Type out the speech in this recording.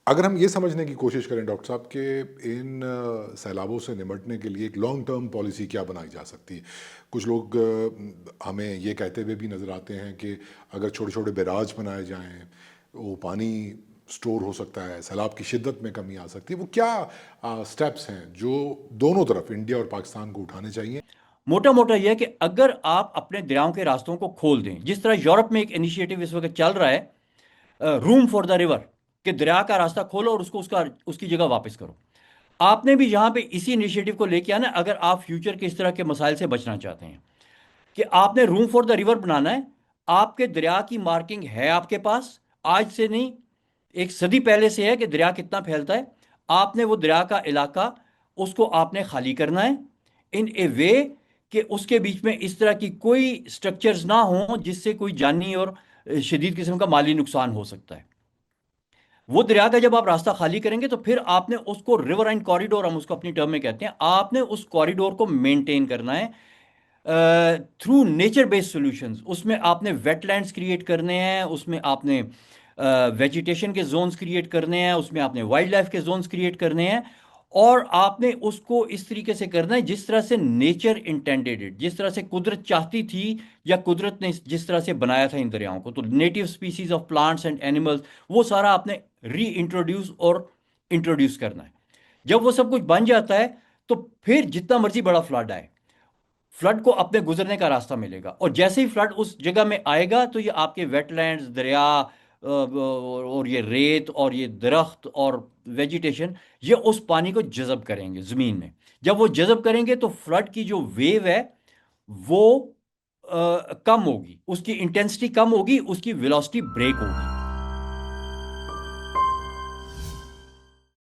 अगर हम ये समझने की कोशिश करें डॉक्टर साहब कि इन सैलाबों से निमटने के लिए एक लॉन्ग टर्म पॉलिसी क्या बनाई जा सकती है? कुछ लोग हमें ये कहते हुए भी नज़र आते हैं कि अगर छोटे-छोटे बैराज बनाए जाएँ, वो पानी स्टोर हो सकता है, सैलाब की शिद्दत में कमी आ सकती है। वो क्या स्टेप्स हैं जो दोनों तरफ इंडिया और पाकिस्तान को उठाने चाहिए? मोटा मोटा यह है कि अगर आप अपने दरियाओं के रास्तों को खोल दें, जिस तरह यूरोप में एक इनिशिएटिव इस वक्त चल रहा है, रूम फॉर द रिवर, कि दरिया का रास्ता खोलो और उसको उसकी जगह वापस करो। आपने भी यहाँ पे इसी इनिशिएटिव को लेके आना है, अगर आप फ्यूचर के इस तरह के मसाइल से बचना चाहते हैं, कि आपने रूम फॉर द रिवर बनाना है। आपके दरिया की मार्किंग है आपके पास, आज से नहीं, एक सदी पहले से है कि दरिया कितना फैलता है। आपने वो दरिया का इलाका, उसको आपने खाली करना है इन ए वे कि उसके बीच में इस तरह की कोई स्ट्रक्चर्स ना हो जिससे कोई जानी और शदीद किस्म का माली नुकसान हो सकता है। वो दरिया का जब आप रास्ता खाली करेंगे तो फिर आपने उसको रिवर एंड कॉरिडोर, हम उसको अपनी टर्म में कहते हैं, आपने उस कॉरिडोर को मेंटेन करना है थ्रू नेचर बेस्ड सॉल्यूशंस। उसमें आपने वेटलैंड्स क्रिएट करने हैं, उसमें आपने वेजिटेशन के जोन्स क्रिएट करने हैं, उसमें आपने वाइल्ड लाइफ के जोन्स क्रिएट करने हैं। और आपने उसको इस तरीके से करना है जिस तरह से नेचर इंटेंडेड इट, जिस तरह से कुदरत चाहती थी, या कुदरत ने जिस तरह से बनाया था इन दरियाओं को। तो native species of plants and animals, वो सारा आपने री इंट्रोड्यूस और इंट्रोड्यूस करना है। जब वो सब कुछ बन जाता है तो फिर जितना मर्जी बड़ा फ्लड आए, फ्लड को अपने गुजरने का रास्ता मिलेगा। और जैसे ही फ्लड उस जगह में आएगा तो ये आपके वेटलैंड्स, दरिया, और ये रेत और ये दरख्त और वेजिटेशन, ये उस पानी को जज़ब करेंगे ज़मीन में। जब वो जज़ब करेंगे तो फ्लड की जो वेव है वो कम होगी, उसकी इंटेंसिटी कम होगी, उसकी वेलोसिटी ब्रेक होगी।